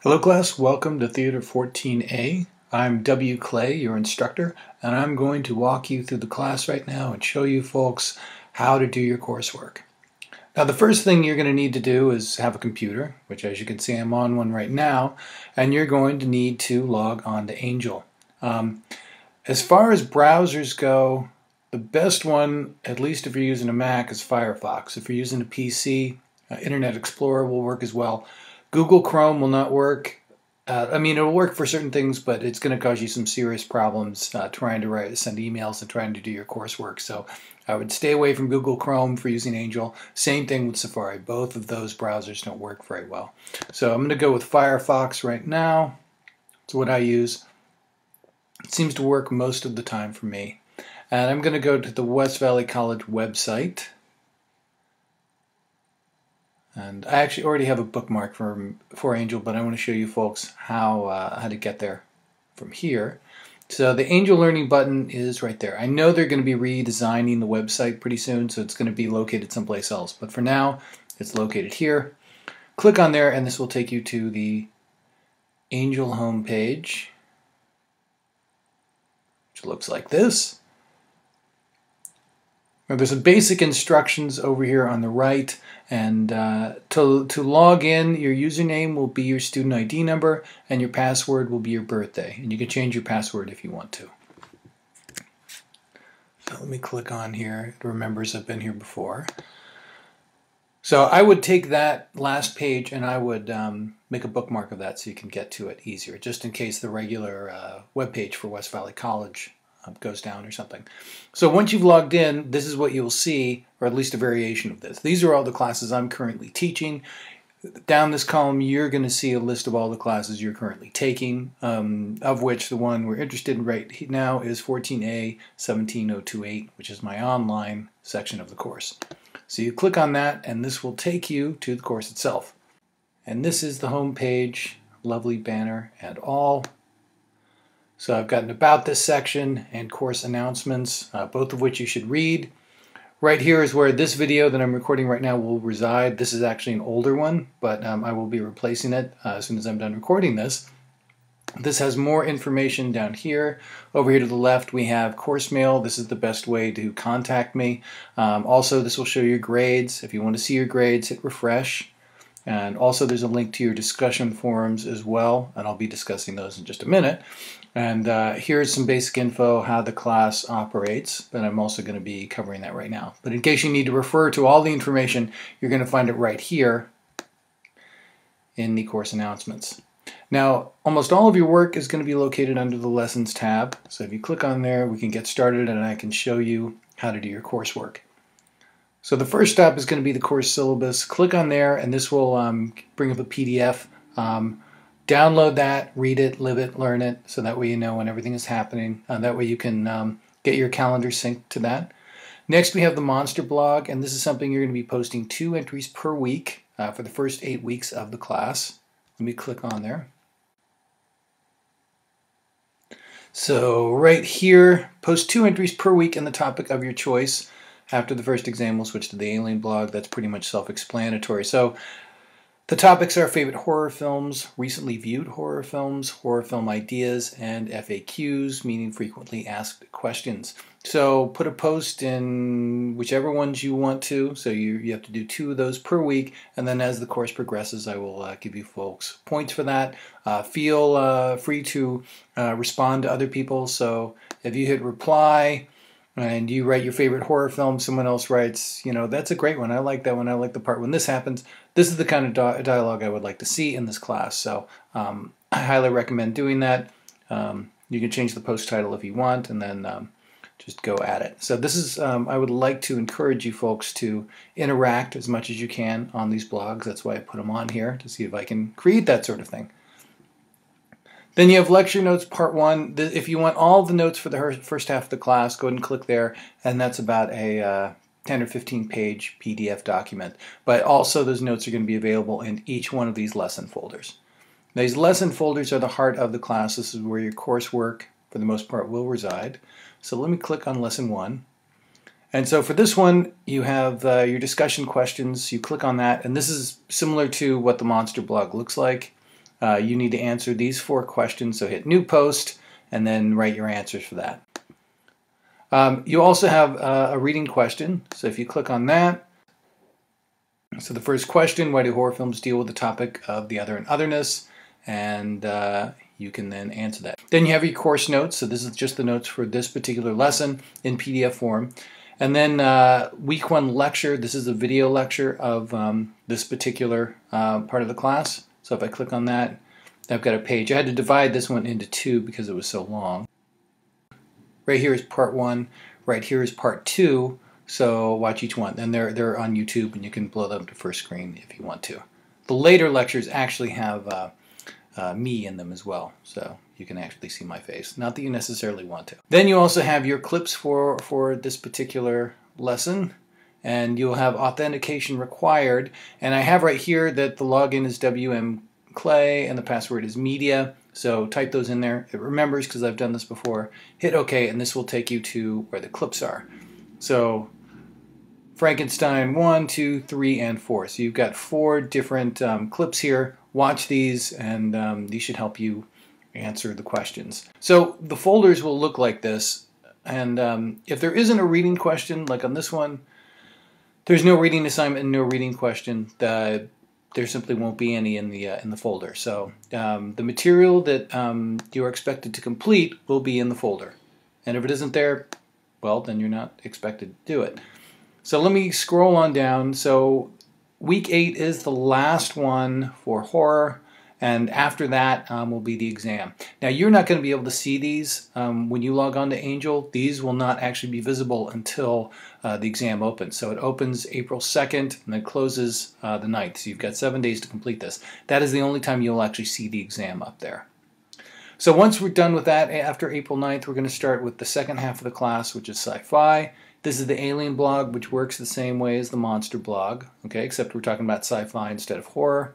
Hello class, welcome to Theater 14A. I'm W. Clay, your instructor, and I'm going to walk you through the class right now and show you folks how to do your coursework. Now the first thing you're going to need to do is have a computer, which as you can see I'm on one right now, and you're going to need to log on to Angel. As far as browsers go, the best one, at least if you're using a Mac, is Firefox. If you're using a PC, Internet Explorer will work as well. Google Chrome will not work. It'll work for certain things, but it's going to cause you some serious problems trying to send emails and trying to do your coursework. So I would stay away from Google Chrome for using Angel. Same thing with Safari. Both of those browsers don't work very well. So I'm going to go with Firefox right now. It's what I use. It seems to work most of the time for me. And I'm going to go to the West Valley College website. And I actually already have a bookmark for Angel, but I want to show you folks how to get there from here. So the Angel Learning button is right there. I know they're going to be redesigning the website pretty soon, so it's going to be located someplace else. But for now, it's located here. Click on there, and this will take you to the Angel homepage, which looks like this. Now, there's some basic instructions over here on the right. And to log in, your username will be your student ID number and your password will be your birthday. And you can change your password if you want to. So let me click on here. It remembers I've been here before. So I would take that last page and I would make a bookmark of that so you can get to it easier, just in case the regular web page for West Valley College goes down or something. So once you've logged in, this is what you'll see, or at least a variation of this. These are all the classes I'm currently teaching. Down this column, you're going to see a list of all the classes you're currently taking, of which the one we're interested in right now is 14A 17028, which is my online section of the course. So you click on that, and this will take you to the course itself. And this is the home page, lovely banner and all. So I've got an About This section and course announcements, both of which you should read. Right here is where this video that I'm recording right now will reside. This is actually an older one, but I will be replacing it as soon as I'm done recording this. This has more information down here. Over here to the left we have course mail. This is the best way to contact me. Also, this will show your grades. If you want to see your grades, hit refresh. And also there's a link to your discussion forums as well, and I'll be discussing those in just a minute. And here's some basic info, how the class operates, but I'm also going to be covering that right now. But in case you need to refer to all the information, you're going to find it right here in the course announcements. Now, almost all of your work is going to be located under the Lessons tab. So if you click on there, we can get started and I can show you how to do your coursework. So the first step is going to be the course syllabus. Click on there and this will bring up a PDF. Download that, read it, live it, learn it, so that way you know when everything is happening. That way you can get your calendar synced to that. Next we have the Monster blog, and this is something you're going to be posting 2 entries per week for the first 8 weeks of the class. Let me click on there. So right here, post 2 entries per week in the topic of your choice. After the first exam, we'll switch to the Alien blog. That's pretty much self-explanatory. So the topics are favorite horror films, recently viewed horror film ideas, and FAQs, meaning frequently asked questions. So put a post in whichever ones you want to. So you have to do 2 of those per week, and then as the course progresses, I will give you folks points for that. Feel free to respond to other people. So if you hit reply, and you write your favorite horror film, someone else writes, that's a great one. I like that one. I like the part when this happens. This is the kind of dialogue I would like to see in this class. So I highly recommend doing that. You can change the post title if you want, and then just go at it. So this is, I would like to encourage you folks to interact as much as you can on these blogs. That's why I put them on here, to see if I can create that sort of thing. Then you have lecture notes part 1. If you want all the notes for the first half of the class, go ahead and click there, and that's about a 10 or 15 page PDF document. But also those notes are going to be available in each one of these lesson folders. These lesson folders are the heart of the class. This is where your coursework, for the most part, will reside. So let me click on lesson 1. And so for this one, you have your discussion questions. You click on that, and this is similar to what the Monster blog looks like. you need to answer these 4 questions. So hit New Post and then write your answers for that. You also have a reading question. So if you click on that, so the first question, why do horror films deal with the topic of the other and otherness? And you can then answer that. Then you have your course notes. So this is just the notes for this particular lesson in PDF form. And then week 1 lecture, this is a video lecture of this particular part of the class. So if I click on that, I've got a page. I had to divide this one into 2 because it was so long. Right here is part 1, right here is part 2, so watch each one. And they're on YouTube, and you can blow them to first screen if you want to. The later lectures actually have me in them as well, so you can actually see my face. Not that you necessarily want to. Then you also have your clips for this particular lesson, and you'll have authentication required. And I have right here that the login is WM Clay and the password is media. So type those in there. It remembers because I've done this before. Hit OK, and this will take you to where the clips are. So Frankenstein 1, 2, 3, and 4. So you've got 4 different clips here. Watch these, and these should help you answer the questions. So the folders will look like this. And if there isn't a reading question, like on this one, there's no reading assignment and no reading question. There simply won't be any in the folder. So the material that you are expected to complete will be in the folder. And if it isn't there, well, then you're not expected to do it. So let me scroll on down. So week 8 is the last one for horror, and after that will be the exam. Now you're not going to be able to see these when you log on to Angel. These will not actually be visible until the exam opens. So it opens April 2nd and then closes the 9th. So you've got 7 days to complete this. That is the only time you'll actually see the exam up there. So once we're done with that, after April 9th, we're going to start with the second half of the class, which is sci-fi. This is the alien blog, which works the same way as the monster blog, okay, except we're talking about sci-fi instead of horror.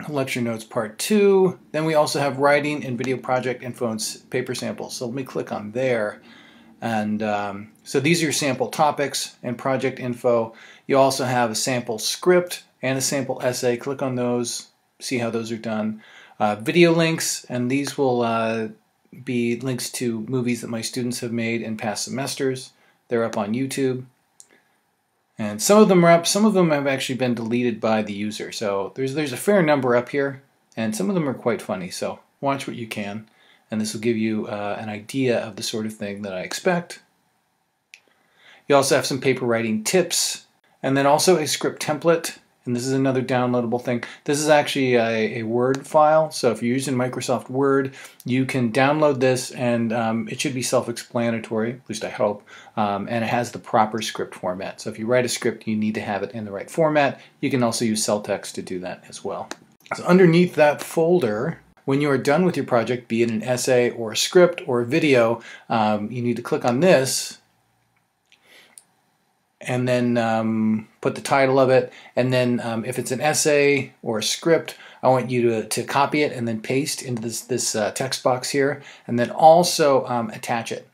Lecture notes part 2. Then we also have writing and video project info and paper samples. So let me click on there. And so these are your sample topics and project info. You also have a sample script and a sample essay. Click on those, see how those are done. Video links, and these will be links to movies that my students have made in past semesters. They're up on YouTube. And some of them are up, some of them have actually been deleted by the user. So there's a fair number up here, and some of them are quite funny. So watch what you can, and this will give you an idea of the sort of thing that I expect. You also have some paper writing tips, and then also a script template. And this is another downloadable thing. This is actually a Word file. So if you're using Microsoft Word, you can download this, and it should be self-explanatory, at least I hope. And it has the proper script format. So if you write a script, you need to have it in the right format. You can also use cell text to do that as well. So underneath that folder, when you are done with your project, be it an essay or a script or a video, you need to click on this, and then put the title of it, and then if it's an essay or a script, I want you to copy it and then paste into this text box here, and then also attach it.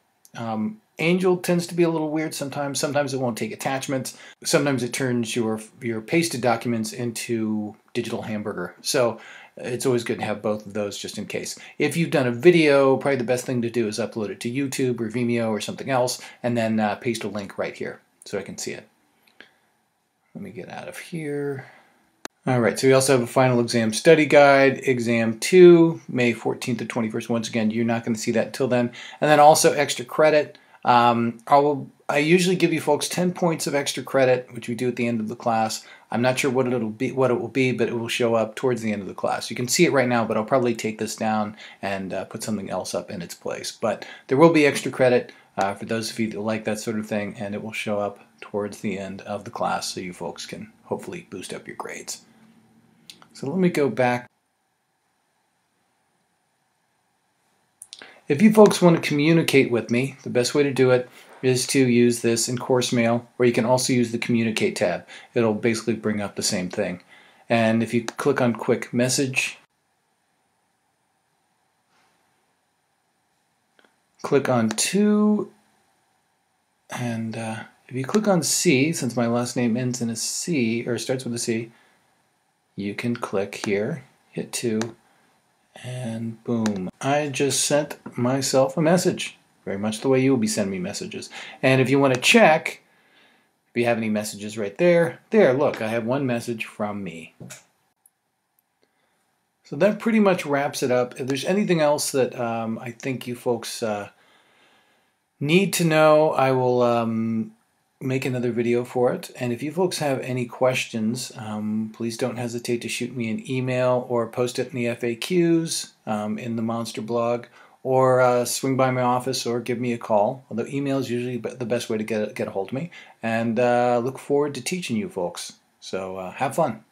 Angel tends to be a little weird sometimes. Sometimes it won't take attachments. Sometimes it turns your pasted documents into digital hamburger. So it's always good to have both of those just in case. If you've done a video, probably the best thing to do is upload it to YouTube or Vimeo or something else, and then paste a link right here so I can see it. Let me get out of here. All right, so we also have a final exam study guide, exam 2, May 14th to 21st. Once again, you're not going to see that until then. And then also extra credit. I usually give you folks 10 points of extra credit, which we do at the end of the class. I'm not sure what it will be, but it will show up towards the end of the class. You can see it right now, but I'll probably take this down and put something else up in its place. But there will be extra credit for those of you that like that sort of thing, and it will show up towards the end of the class so you folks can hopefully boost up your grades. So let me go back. If you folks want to communicate with me, the best way to do it is to use this in course mail, or you can also use the communicate tab. It'll basically bring up the same thing. And if you click on quick message, click on to, and if you click on C, since my last name ends in a C, or starts with a C, you can click here. hit 2, and boom. I just sent myself a message, very much the way you will be sending me messages. And if you want to check if you have any messages right there, look, I have one message from me. So that pretty much wraps it up. If there's anything else that I think you folks need to know, I will make another video for it. And if you folks have any questions, please don't hesitate to shoot me an email or post it in the FAQs in the Monster blog, or swing by my office or give me a call. Although email is usually the best way to get a hold of me. And look forward to teaching you folks. So have fun.